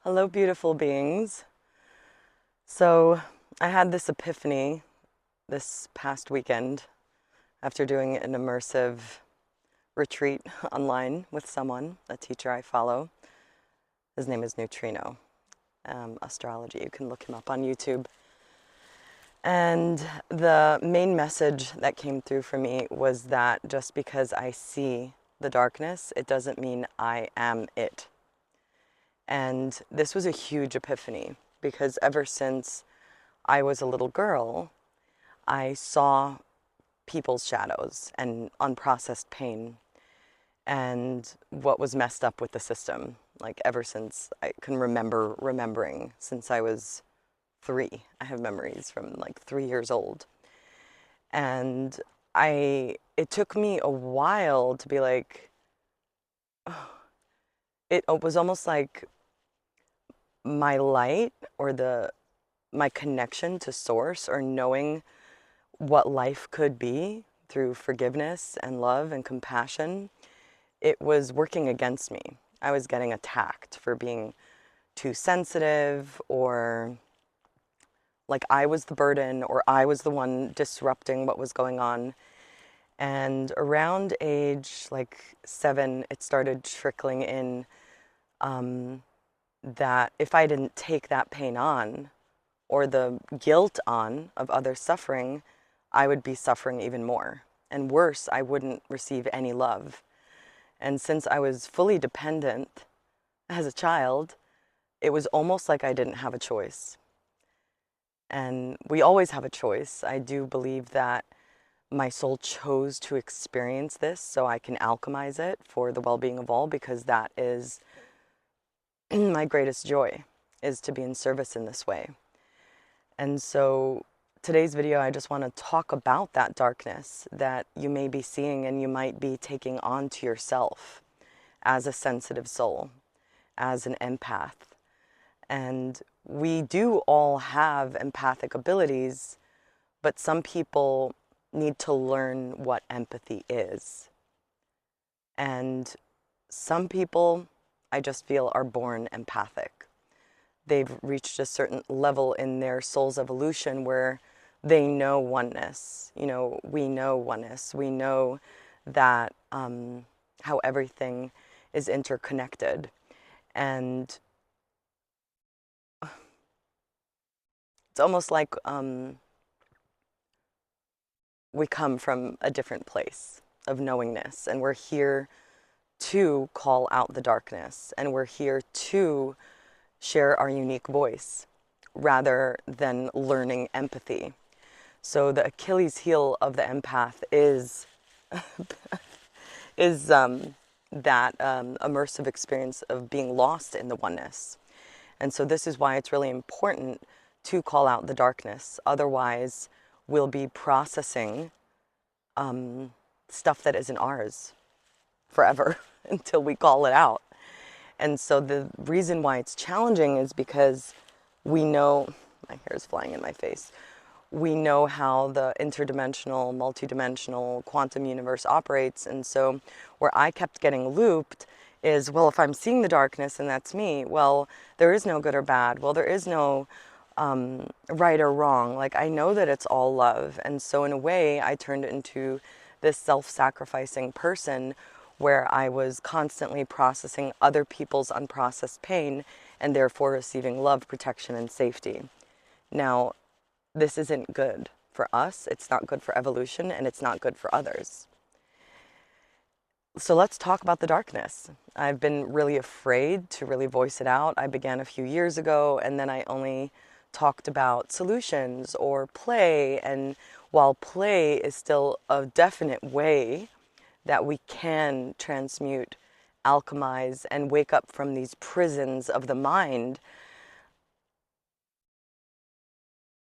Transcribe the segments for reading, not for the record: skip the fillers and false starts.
Hello, beautiful beings. So, I had this epiphany this past weekend after doing an immersive retreat online with someone, a teacher I follow. His name is Neutrino, astrology. You can look him up on YouTube. And the main message that came through for me was that just because I see the darkness, it doesn't mean I am it. And this was a huge epiphany because ever since I was a little girl, I saw people's shadows and unprocessed pain and what was messed up with the system. Like ever since I can remembering since I was 3. I have memories from like 3 years old. And it took me a while to be like, it was almost like my light or my connection to source or knowing what life could be through forgiveness and love and compassion, it was working against me. I was getting attacked for being too sensitive, or like I was the burden, or I was the one disrupting what was going on. And around age like 7, it started trickling in that if I didn't take that pain on, or the guilt on of others suffering, I would be suffering even more. And worse, I wouldn't receive any love. And since I was fully dependent as a child, it was almost like I didn't have a choice. And we always have a choice. I do believe that my soul chose to experience this so I can alchemize it for the well-being of all, because that is my greatest joy, is to be in service in this way. And so today's video, I just want to talk about that darkness that you may be seeing and you might be taking onto yourself as a sensitive soul, as an empath. And we do all have empathic abilities, but some people need to learn what empathy is. And some people, I just feel, are born empathic. They've reached a certain level in their soul's evolution where they know oneness. You know, we know oneness. We know that how everything is interconnected. And it's almost like we come from a different place of knowingness, and we're here to call out the darkness, and we're here to share our unique voice rather than learning empathy. So the Achilles heel of the empath is that immersive experience of being lost in the oneness. And so this is why it's really important to call out the darkness. Otherwise, we'll be processing stuff that isn't ours forever until we call it out. And so the reason why it's challenging is because we know, my hair is flying in my face, we know how the interdimensional, multidimensional quantum universe operates. And so where I kept getting looped is, well, if I'm seeing the darkness and that's me, well, there is no good or bad. Well, there is no right or wrong. Like, I know that it's all love. And so in a way, I turned into this self-sacrificing person where I was constantly processing other people's unprocessed pain and therefore receiving love, protection, and safety. Now, this isn't good for us, it's not good for evolution, and it's not good for others. So let's talk about the darkness. I've been really afraid to really voice it out. I began a few years ago, and then I only talked about solutions or play. And while play is still a definite way that we can transmute, alchemize, and wake up from these prisons of the mind,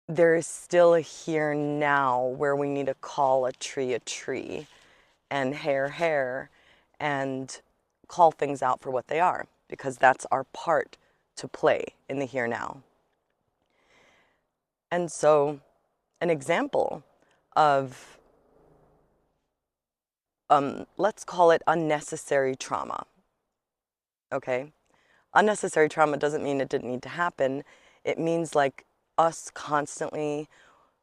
there is still a here now where we need to call a tree, and hair, and call things out for what they are, because that's our part to play in the here now. And so an example of let's call it unnecessary trauma. Okay, Unnecessary trauma doesn't mean it didn't need to happen. It means like us constantly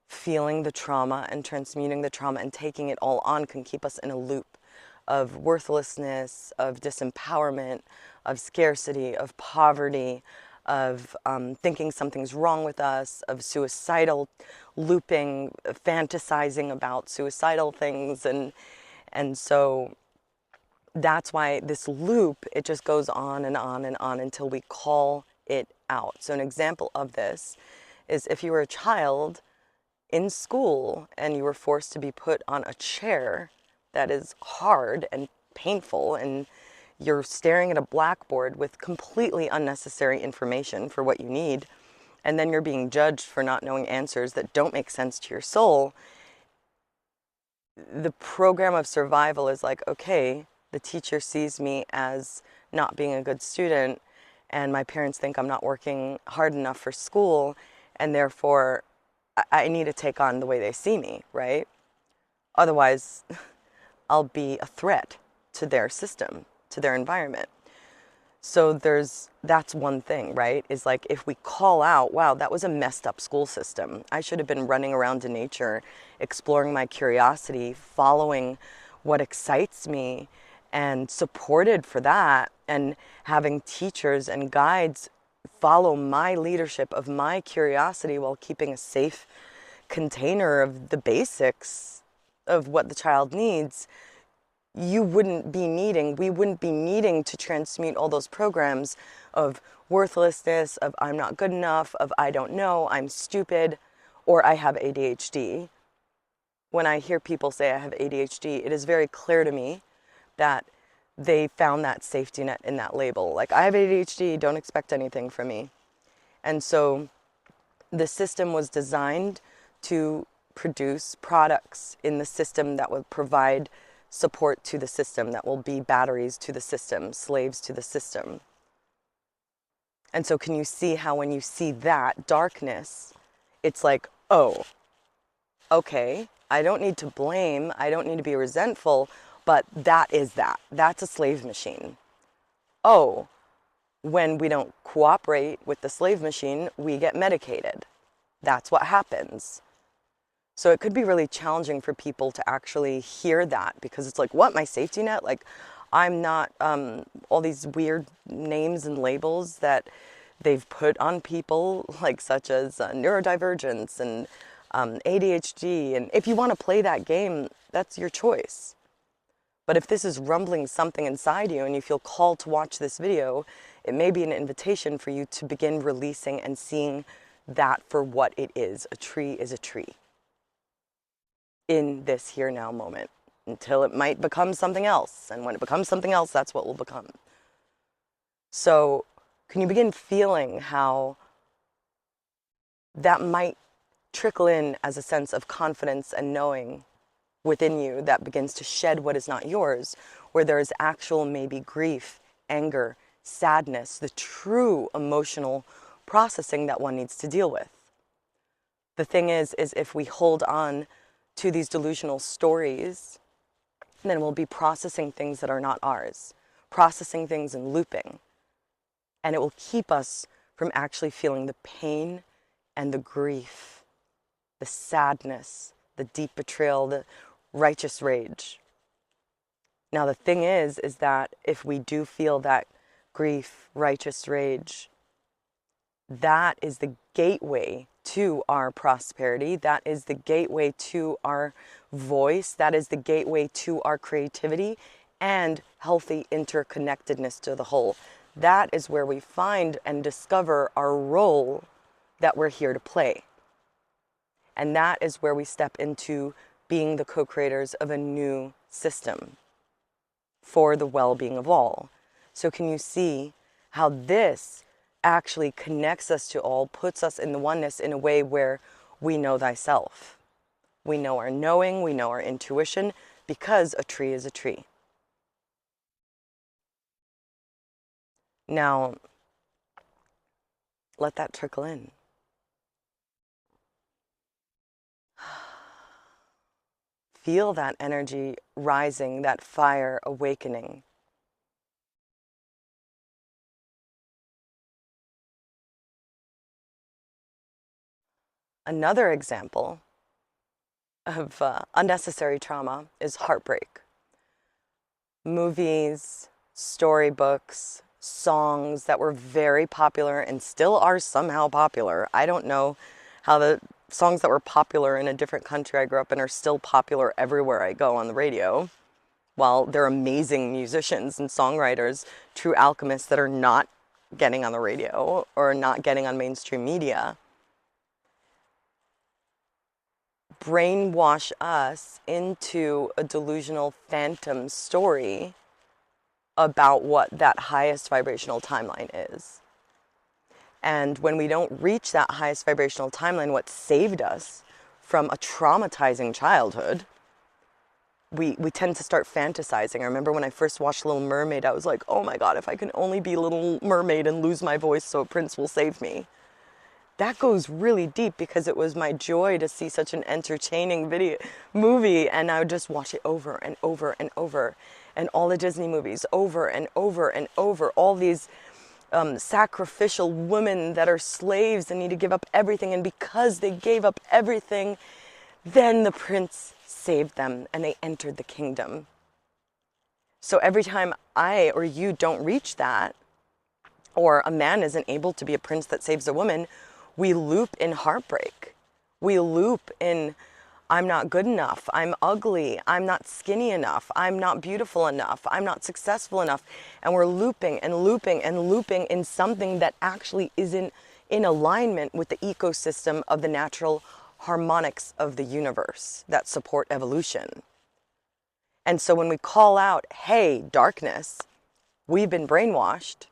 feeling the trauma and transmuting the trauma and taking it all on can keep us in a loop of worthlessness, of disempowerment, of scarcity, of poverty, of thinking something's wrong with us, of suicidal looping, fantasizing about suicidal things. And so that's why this loop, it just goes on and on and on until we call it out. So an example of this is if you were a child in school and you were forced to be put on a chair that is hard and painful, and you're staring at a blackboard with completely unnecessary information for what you need, and then you're being judged for not knowing answers that don't make sense to your soul, the program of survival is like, okay, the teacher sees me as not being a good student, and my parents think I'm not working hard enough for school, and therefore I need to take on the way they see me, right? Otherwise, I'll be a threat to their system, to their environment. So that's one thing, right? Is like if we call out, wow, that was a messed up school system. I should have been running around in nature, exploring my curiosity, following what excites me, and supported for that, and having teachers and guides follow my leadership of my curiosity while keeping a safe container of the basics of what the child needs. We wouldn't be needing to transmute all those programs of worthlessness, of I'm not good enough, of I don't know, I'm stupid, or I have ADHD. When I hear people say I have ADHD, it is very clear to me that they found that safety net in that label. Like, I have ADHD, don't expect anything from me. And so the system was designed to produce products in the system that would provide support to the system, that will be batteries to the system, slaves to the system. And so can you see how when you see that darkness, it's like, oh, okay, I don't need to blame, I don't need to be resentful, but that's a slave machine. Oh, when we don't cooperate with the slave machine, we get medicated. That's what happens. So it could be really challenging for people to actually hear that, because it's like, what, my safety net? Like, I'm not, all these weird names and labels that they've put on people, like such as neurodivergence and ADHD. And if you want to play that game, that's your choice. But if this is rumbling something inside you and you feel called to watch this video, it may be an invitation for you to begin releasing and seeing that for what it is. A tree is a tree in this here now moment, until it might become something else. And when it becomes something else, that's what will become. So can you begin feeling how that might trickle in as a sense of confidence and knowing within you that begins to shed what is not yours, where there is actual maybe grief, anger, sadness, the true emotional processing that one needs to deal with. The thing is if we hold on to these delusional stories, then we'll be processing things that are not ours, processing things and looping. And it will keep us from actually feeling the pain and the grief, the sadness, the deep betrayal, the righteous rage. Now the thing is that if we do feel that grief, righteous rage, that is the gateway to our prosperity. That is the gateway to our voice. That is the gateway to our creativity and healthy interconnectedness to the whole. That is where we find and discover our role that we're here to play. And that is where we step into being the co-creators of a new system for the well-being of all. So can you see how this actually connects us to all, puts us in the oneness in a way where we know thyself. We know our knowing, we know our intuition, because a tree is a tree. Now, let that trickle in. Feel that energy rising, that fire awakening. Another example of unnecessary trauma is heartbreak. Movies, storybooks, songs that were very popular and still are somehow popular. I don't know how the songs that were popular in a different country I grew up in are still popular everywhere I go on the radio. While they're amazing musicians and songwriters, true alchemists that are not getting on the radio or not getting on mainstream media, brainwash us into a delusional phantom story about what that highest vibrational timeline is. And when we don't reach that highest vibrational timeline, what saved us from a traumatizing childhood, we tend to start fantasizing. I remember when I first watched Little Mermaid, I was like, oh my God, if I can only be Little Mermaid and lose my voice so a prince will save me. That goes really deep because it was my joy to see such an entertaining movie, and I would just watch it over and over and over. And all the Disney movies over and over and over, all these sacrificial women that are slaves and need to give up everything, and because they gave up everything, then the prince saved them and they entered the kingdom. So every time I or you don't reach that, or a man isn't able to be a prince that saves a woman, we loop in heartbreak. We loop in, I'm not good enough, I'm ugly, I'm not skinny enough, I'm not beautiful enough, I'm not successful enough. And we're looping and looping and looping in something that actually isn't in alignment with the ecosystem of the natural harmonics of the universe that support evolution. And so when we call out, hey, darkness, we've been brainwashed.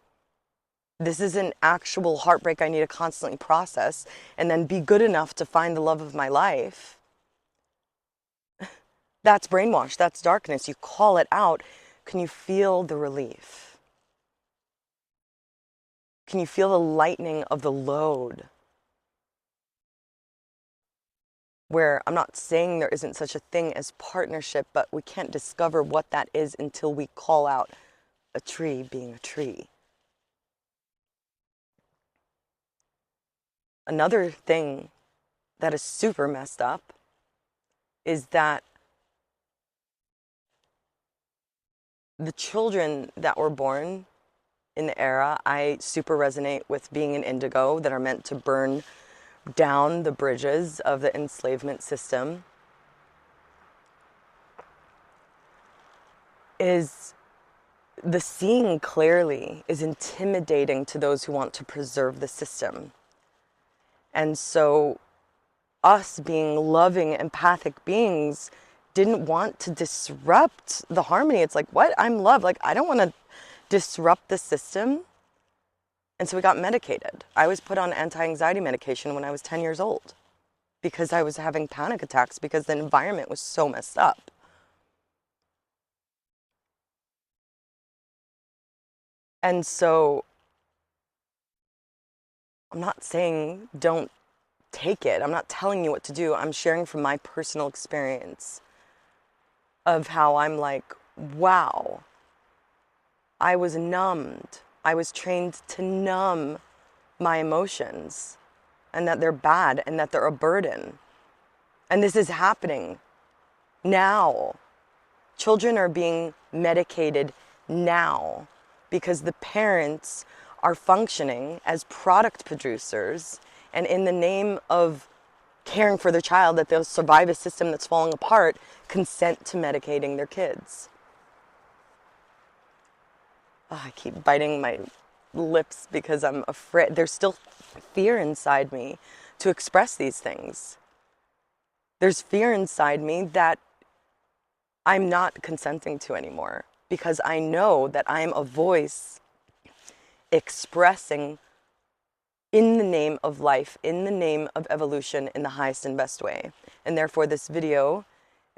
This is an actual heartbreak I need to constantly process and then be good enough to find the love of my life. That's brainwash, that's darkness. You call it out. Can you feel the relief? Can you feel the lightening of the load? Where I'm not saying there isn't such a thing as partnership, but we can't discover what that is until we call out a tree being a tree. Another thing that is super messed up is that the children that were born in the era, I super resonate with being an indigo, that are meant to burn down the bridges of the enslavement system, is the seeing clearly is intimidating to those who want to preserve the system. And so us being loving, empathic beings didn't want to disrupt the harmony. It's like, what? I'm love. Like, I don't want to disrupt the system. And so we got medicated. I was put on anti-anxiety medication when I was 10 years old because I was having panic attacks because the environment was so messed up. And so I'm not saying don't take it. I'm not telling you what to do. I'm sharing from my personal experience of how I'm like, wow, I was numbed. I was trained to numb my emotions and that they're bad and that they're a burden. And this is happening now. Children are being medicated now because the parents are functioning as product producers, and in the name of caring for their child, that they'll survive a system that's falling apart, consent to medicating their kids. Oh, I keep biting my lips because I'm afraid. There's still fear inside me to express these things. There's fear inside me that I'm not consenting to anymore, because I know that I'm a voice expressing in the name of life, in the name of evolution, in the highest and best way. And therefore this video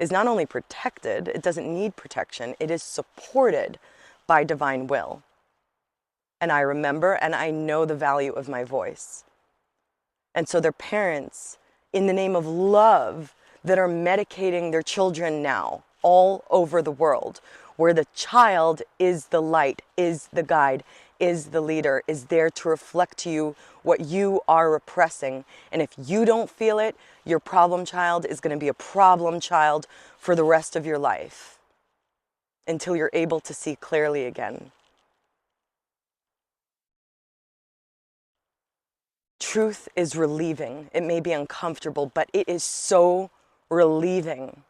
is not only protected, it doesn't need protection, it is supported by divine will. And I remember and I know the value of my voice. And so their parents, in the name of love, that are medicating their children now all over the world, where the child is the light, is the guide, is the leader, is there to reflect to you what you are repressing. And if you don't feel it, your problem child is going to be a problem child for the rest of your life until you're able to see clearly again. Truth is relieving. It may be uncomfortable, but it is so relieving.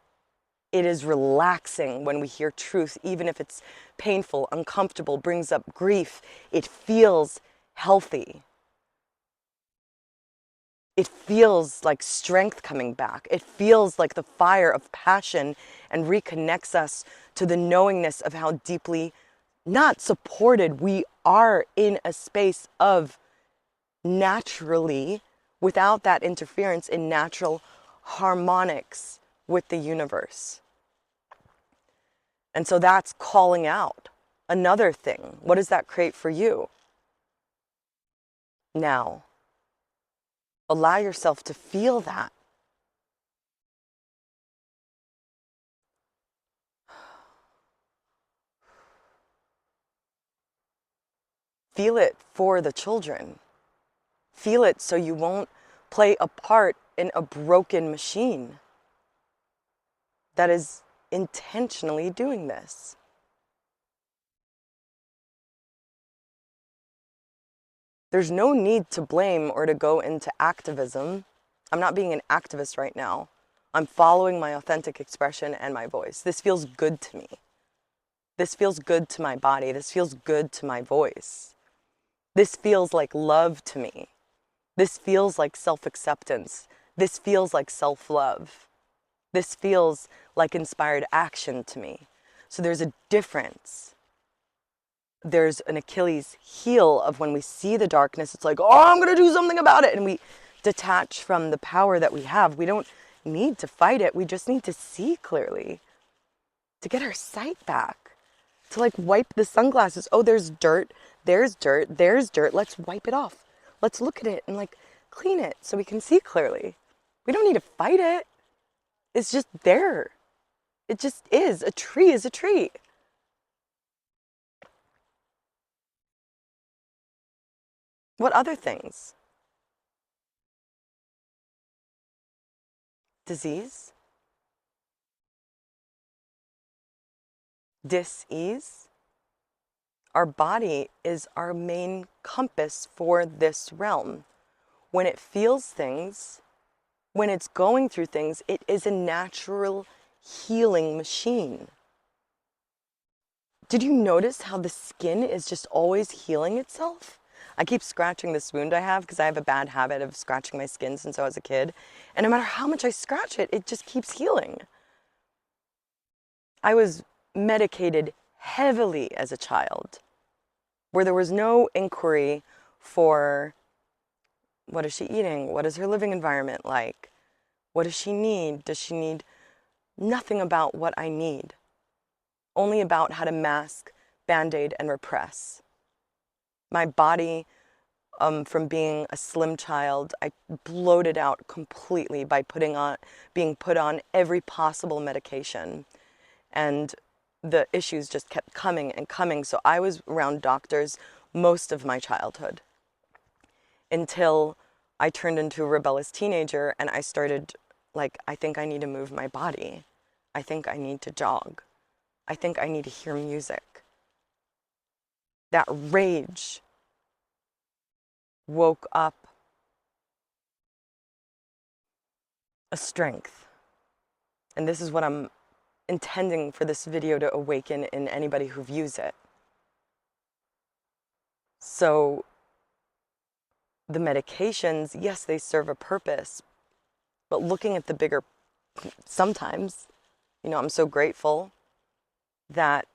It is relaxing when we hear truth, even if it's painful, uncomfortable, brings up grief. It feels healthy. It feels like strength coming back. It feels like the fire of passion and reconnects us to the knowingness of how deeply not supported we are in a space of naturally, without that interference, in natural harmonics with the universe. And so that's calling out. Another thing, what does that create for you? Now, allow yourself to feel that. Feel it for the children. Feel it so you won't play a part in a broken machine that is intentionally doing this. There's no need to blame or to go into activism. I'm not being an activist right now. I'm following my authentic expression and my voice. This feels good to me. This feels good to my body. This feels good to my voice. This feels like love to me. This feels like self-acceptance. This feels like self-love. This feels like inspired action to me. So there's a difference. There's an Achilles heel of when we see the darkness, it's like, oh, I'm going to do something about it. And we detach from the power that we have. We don't need to fight it. We just need to see clearly, to get our sight back, to like wipe the sunglasses. Oh, there's dirt, there's dirt, there's dirt. Let's wipe it off. Let's look at it and like clean it so we can see clearly. We don't need to fight it. It's just there. It just is. A tree is a tree. What other things? Disease? Dis-ease? Our body is our main compass for this realm. When it feels things, when it's going through things, it is a natural healing machine. Did you notice how the skin is just always healing itself? I keep scratching this wound I have because I have a bad habit of scratching my skin since I was a kid. And no matter how much I scratch it, it just keeps healing. I was medicated heavily as a child, where there was no inquiry for what is she eating? What is her living environment like? What does she need? Does she need nothing about what I need? Only about how to mask, band-aid, and repress. My body, from being a slim child, I bloated out completely by being put on every possible medication. And the issues just kept coming and coming. So I was around doctors most of my childhood until I turned into a rebellious teenager and I started like, I think I need to move my body. I think I need to jog. I think I need to hear music. That rage woke up a strength. And this is what I'm intending for this video to awaken in anybody who views it. So the medications, yes, they serve a purpose, but looking at the bigger, sometimes, you know, I'm so grateful that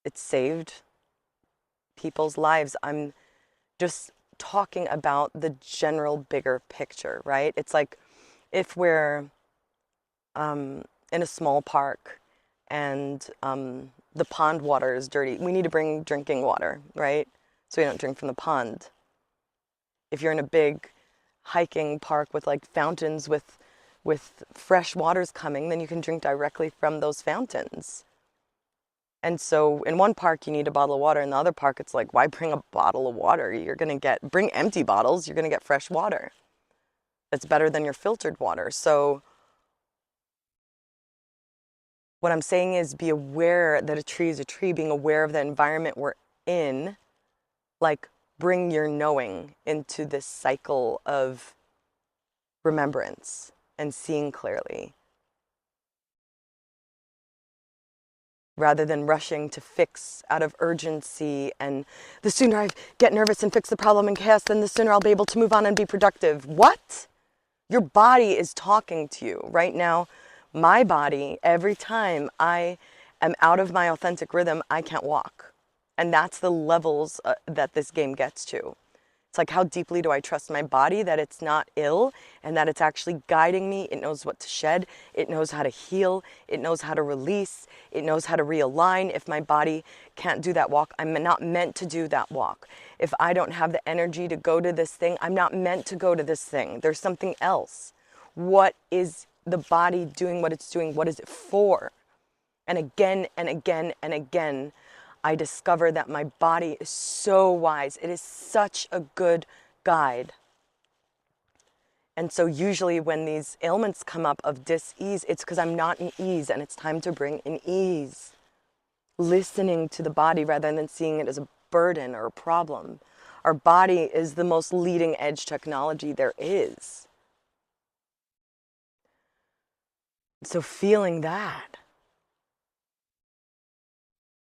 it saved people's lives. I'm just talking about the general bigger picture, right? It's like if we're in a small park and the pond water is dirty, we need to bring drinking water, right? So we don't drink from the pond. If you're in a big hiking park with like fountains with fresh waters coming, then you can drink directly from those fountains. And so in one park you need a bottle of water, in the other park it's like, why bring a bottle of water? Bring empty bottles, you're gonna get fresh water. That's better than your filtered water. So what I'm saying is, be aware that a tree is a tree, being aware of the environment we're in, like bring your knowing into this cycle of remembrance and seeing clearly, rather than rushing to fix out of urgency. And the sooner I get nervous and fix the problem in chaos, then the sooner I'll be able to move on and be productive. What? Your body is talking to you right now. My body, every time I am out of my authentic rhythm, I can't walk. And that's the levels that this game gets to. It's like, how deeply do I trust my body that it's not ill and that it's actually guiding me? It knows what to shed. It knows how to heal. It knows how to release. It knows how to realign. If my body can't do that walk, I'm not meant to do that walk. If I don't have the energy to go to this thing, I'm not meant to go to this thing. There's something else. What is the body doing what it's doing? What is it for? And again and again and again, I discover that my body is so wise. It is such a good guide. And so usually when these ailments come up of dis-ease, it's because I'm not in ease, and it's time to bring in ease. Listening to the body rather than seeing it as a burden or a problem. Our body is the most leading edge technology there is. So feeling that,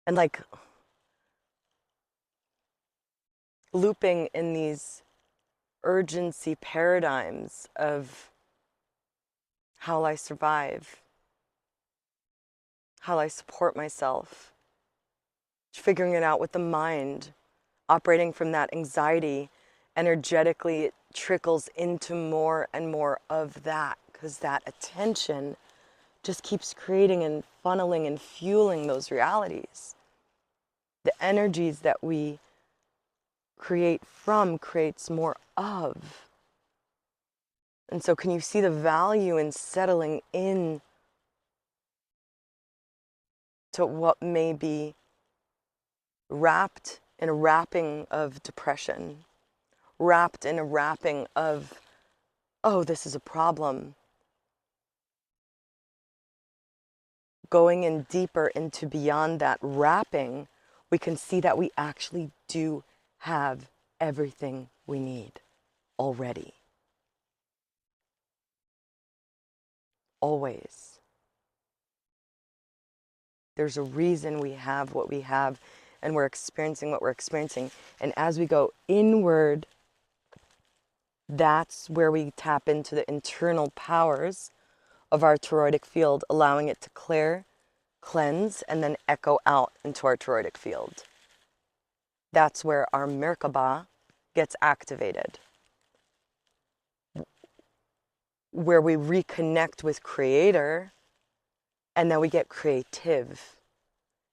and like looping in these urgency paradigms of how I survive, how I support myself, figuring it out with the mind, operating from that anxiety, energetically it trickles into more and more of that, because that attention just keeps creating and funneling and fueling those realities. The energies that we create from creates more of. And so can you see the value in settling in to what may be wrapped in a wrapping of depression, wrapped in a wrapping of, oh, this is a problem. Going in deeper into beyond that wrapping, we can see that we actually do have everything we need already. Always. There's a reason we have what we have, and we're experiencing what we're experiencing. And as we go inward, that's where we tap into the internal powers of our toroidal field, allowing it to clear, cleanse, and then echo out into our toroidal field. That's where our Merkaba gets activated, where we reconnect with Creator, and then we get creative.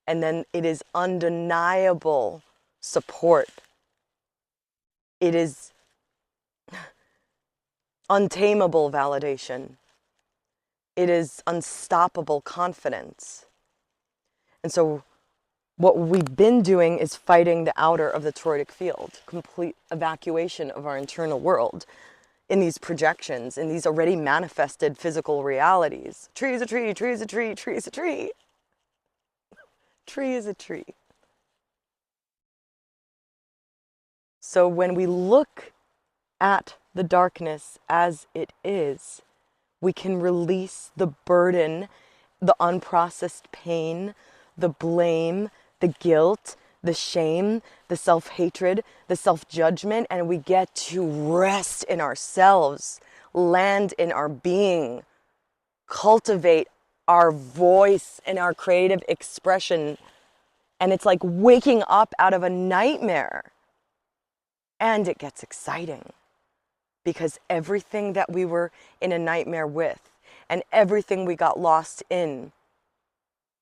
And then it is undeniable support. It is untamable validation. It is unstoppable confidence. And so what we've been doing is fighting the outer of the toroidal field, complete evacuation of our internal world in these projections, in these already manifested physical realities. Tree is a tree, tree is a tree, tree is a tree. Tree is a tree. So when we look at the darkness as it is, we can release the burden, the unprocessed pain, the blame, the guilt, the shame, the self-hatred, the self-judgment, and we get to rest in ourselves, land in our being, cultivate our voice and our creative expression. And it's like waking up out of a nightmare. And it gets exciting, because everything that we were in a nightmare with, and everything we got lost in,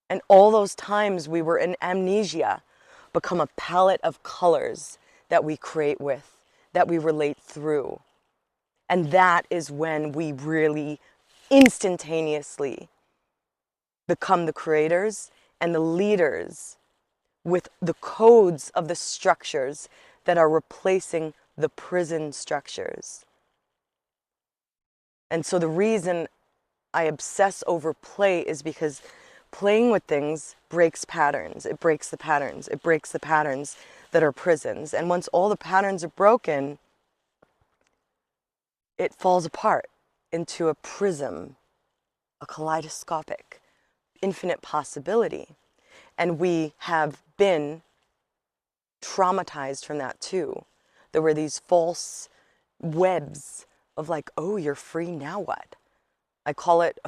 and all those times we were in amnesia, become a palette of colors that we create with, that we relate through. And that is when we really instantaneously become the creators and the leaders with the codes of the structures that are replacing the prison structures. And so the reason I obsess over play is because playing with things breaks patterns. It breaks the patterns. It breaks the patterns that are prisons. And once all the patterns are broken, it falls apart into a prism, a kaleidoscopic, infinite possibility. And we have been traumatized from that too. There were these false webs of like, oh, you're free, now what? I call it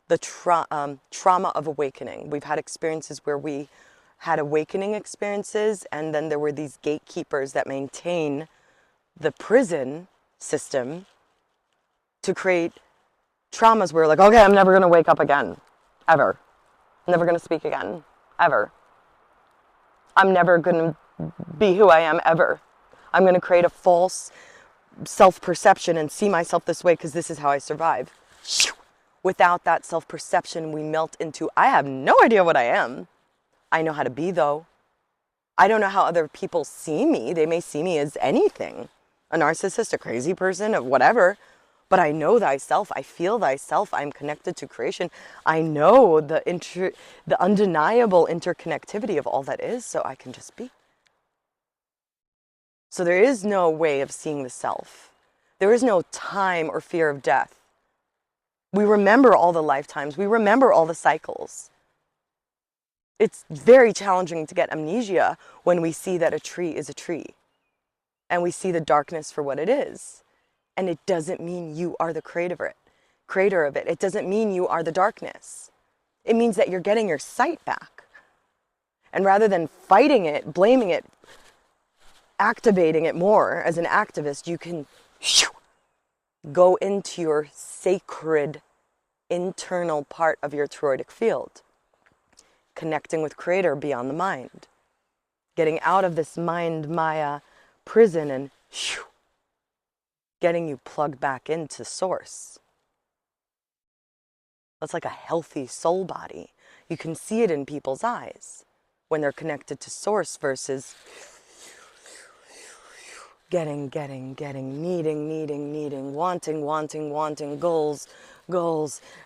the trauma of awakening. We've had experiences where we had awakening experiences, and then there were these gatekeepers that maintain the prison system to create traumas where we're like, okay, I'm never going to wake up again, ever. I'm never going to speak again, ever. I'm never going to be who I am, ever. I'm going to create a false self-perception and see myself this way because this is how I survive. Without that self-perception, we melt into, I have no idea what I am. I know how to be, though. I don't know how other people see me. They may see me as anything. A narcissist, a crazy person, whatever. But I know thyself. I feel thyself. I'm connected to creation. I know the undeniable interconnectivity of all that is, so I can just be. So there is no way of seeing the self. There is no time or fear of death. We remember all the lifetimes. We remember all the cycles. It's very challenging to get amnesia when we see that a tree is a tree and we see the darkness for what it is. And it doesn't mean you are the creator of it. It doesn't mean you are the darkness. It means that you're getting your sight back. And rather than fighting it, blaming it, activating it more as an activist, you can go into your sacred internal part of your toroidal field, connecting with creator beyond the mind, getting out of this mind Maya prison and getting you plugged back into source. That's like a healthy soul body. You can see it in people's eyes when they're connected to source versus getting, needing, wanting, goals,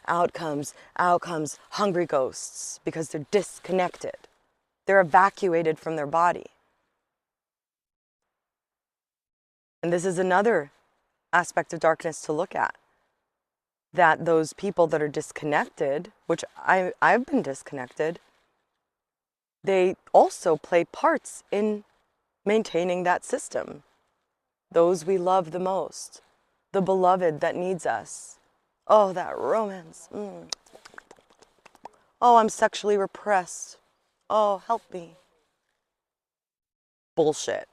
outcomes, hungry ghosts, because they're disconnected. They're evacuated from their body. And this is another aspect of darkness to look at. That those people that are disconnected, which I've been disconnected, they also play parts in maintaining that system. Those we love the most, the beloved that needs us. Oh, that romance. Oh, I'm sexually repressed. Oh, help me. Bullshit.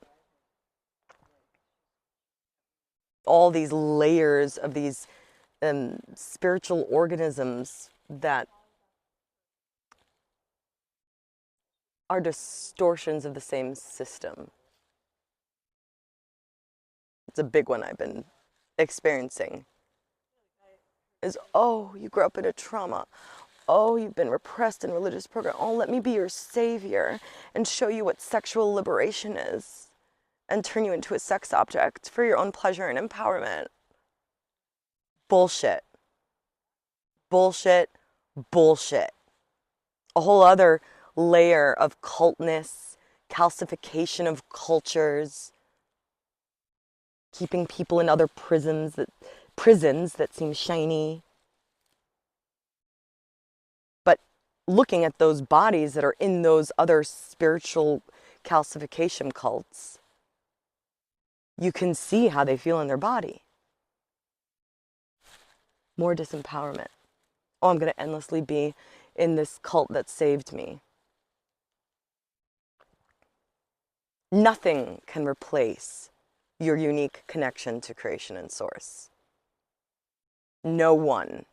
All these layers of these spiritual organisms that are distortions of the same system. It's a big one I've been experiencing. Is, oh, you grew up in a trauma. Oh, you've been repressed in religious program. Oh, let me be your savior and show you what sexual liberation is and turn you into a sex object for your own pleasure and empowerment. Bullshit. Bullshit. Bullshit. A whole other layer of cultness, calcification of cultures, keeping people in other prisons that seem shiny. But looking at those bodies that are in those other spiritual calcification cults, you can see how they feel in their body. More disempowerment. Oh, I'm going to endlessly be in this cult that saved me. Nothing can replace your unique connection to creation and source. No one.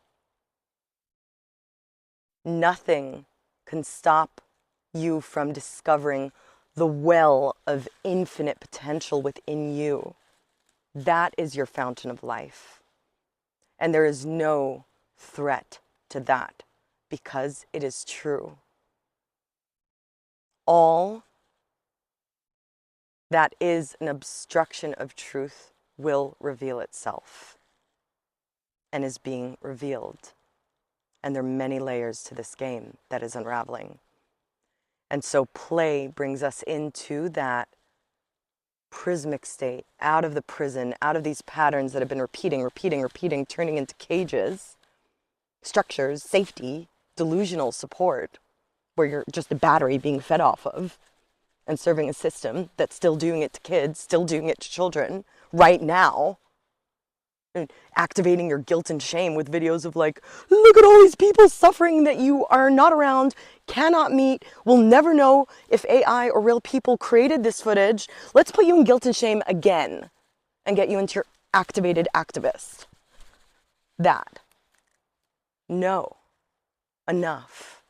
Nothing can stop you from discovering the well of infinite potential within you. That is your fountain of life. And there is no threat to that because it is true. all that is an obstruction of truth will reveal itself and is being revealed. And there are many layers to this game that is unraveling. And so play brings us into that prismic state, out of the prison, out of these patterns that have been repeating, turning into cages, structures, safety, delusional support, where you're just a battery being fed off of and serving a system that's still doing it to kids, still doing it to children right now. And activating your guilt and shame with videos of like, look at all these people suffering that you are not around, cannot meet, will never know if AI or real people created this footage. Let's put you in guilt and shame again and get you into your activated activist. That. No. Enough.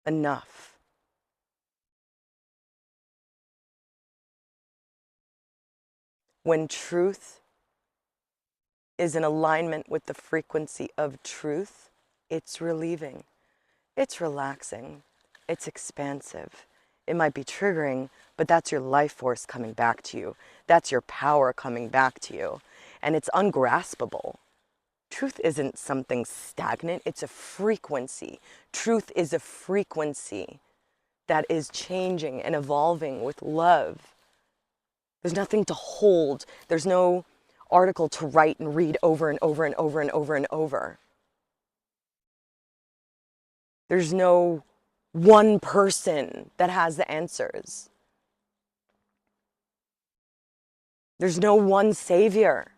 Enough. When truth is in alignment with the frequency of truth, it's relieving, it's relaxing, it's expansive. It might be triggering, but that's your life force coming back to you. That's your power coming back to you. And it's ungraspable. Truth isn't something stagnant, it's a frequency. Truth is a frequency that is changing and evolving with love. There's nothing to hold. There's no article to write and read over and over and over and over and over. There's no one person that has the answers. There's no one savior.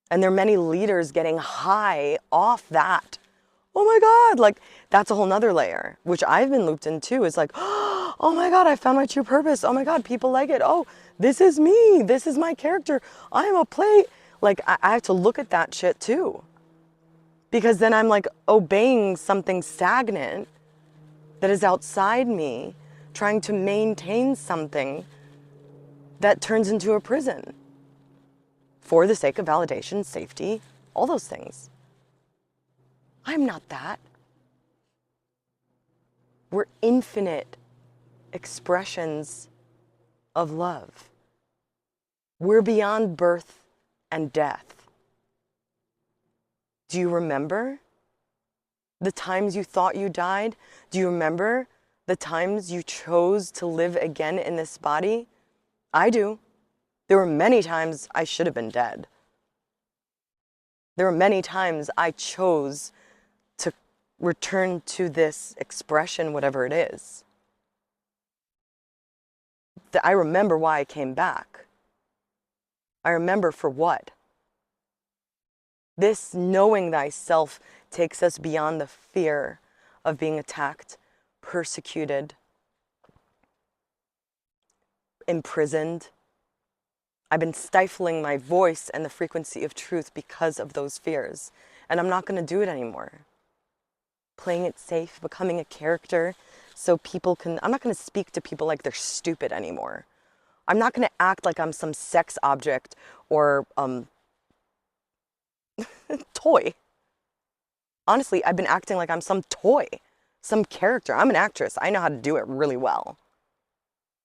And there are many leaders getting high off that. Oh my God, like that's a whole nother layer, which I've been looped into. It's like, oh my God, I found my true purpose. Oh my God, people like it. Oh, this is me. This is my character. I am a play. Like I have to look at that shit too. Because then I'm like obeying something stagnant that is outside me, trying to maintain something that turns into a prison for the sake of validation, safety, all those things. I'm not that. We're infinite expressions of love. We're beyond birth and death. Do you remember the times you thought you died? Do you remember the times you chose to live again in this body? I do. There were many times I should have been dead. There were many times I chose to return to this expression, whatever it is. I remember why I came back. I remember for what. This knowing thyself takes us beyond the fear of being attacked, persecuted, imprisoned. I've been stifling my voice and the frequency of truth because of those fears. And I'm not going to do it anymore. Playing it safe, becoming a character so people can, I'm not going to speak to people like they're stupid anymore. I'm not going to act like I'm some sex object or toy. Honestly, I've been acting like I'm some toy, some character. I'm an actress. I know how to do it really well.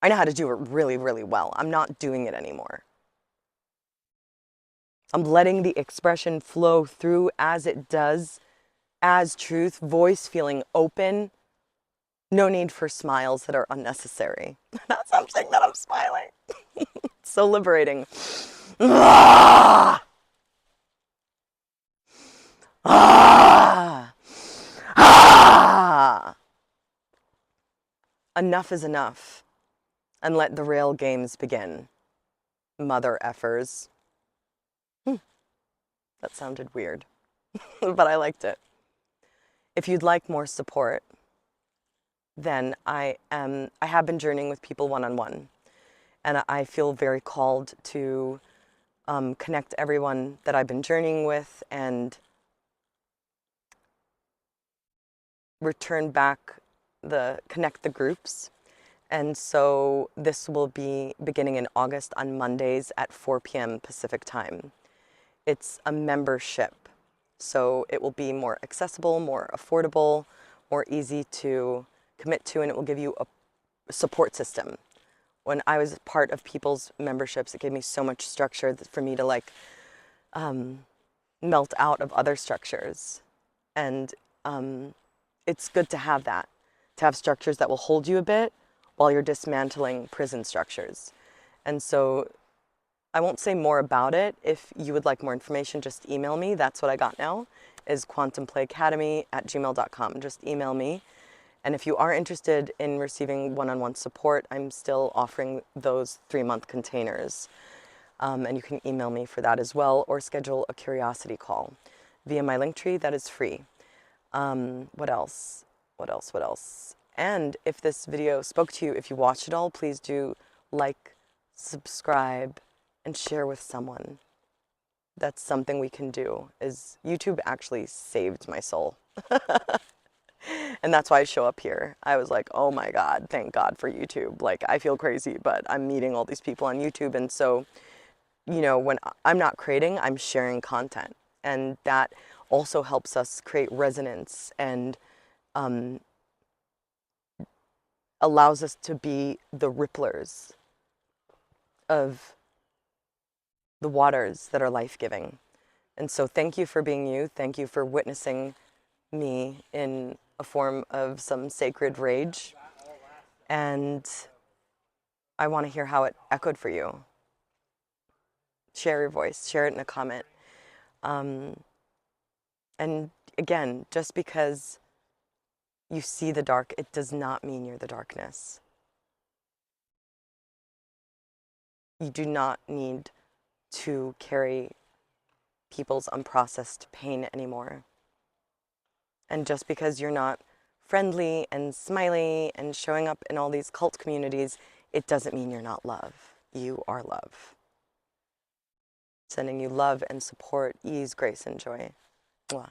I know how to do it really, really well. I'm not doing it anymore. I'm letting the expression flow through as it does, as truth, voice feeling open. No need for smiles that are unnecessary. That's something that I'm smiling. It's so liberating. Ah! Ah! Ah! Enough is enough. And let the real games begin. Mother effers. That sounded weird, but I liked it. If you'd like more support, then I have been journeying with people one-on-one, and I feel very called to connect everyone that I've been journeying with and connect the groups. And so this will be beginning in August on Mondays at 4 p.m. Pacific time. It's a membership. So it will be more accessible, more affordable, more easy to commit to, and it will give you a support system. When I was part of people's memberships, it gave me so much structure for me to like melt out of other structures. And it's good to have that, to have structures that will hold you a bit while you're dismantling prison structures. And so I won't say more about it. If you would like more information, just email me. That's what I got now, is QuantumPlayAcademy@gmail.com. Just email me. And if you are interested in receiving one-on-one support, I'm still offering those 3-month containers. And you can email me for that as well, or schedule a curiosity call via my Linktree. That is free. What else? What else? And if this video spoke to you, if you watched it all, please do like, subscribe, and share with someone. That's something we can do. Is YouTube actually saved my soul. And that's why I show up here. I was like, oh my God, thank God for YouTube. Like, I feel crazy, but I'm meeting all these people on YouTube. And so, you know, when I'm not creating, I'm sharing content. And that also helps us create resonance and allows us to be the ripplers of the waters that are life-giving. And so thank you for being you. Thank you for witnessing me in a form of some sacred rage. And I want to hear how it echoed for you. Share your voice, share it in a comment. And again, just because you see the dark, it does not mean you're the darkness. You do not need to carry people's unprocessed pain anymore. And just because you're not friendly and smiley and showing up in all these cult communities, it doesn't mean you're not love. You are love. Sending you love and support, ease, grace, and joy. Mwah.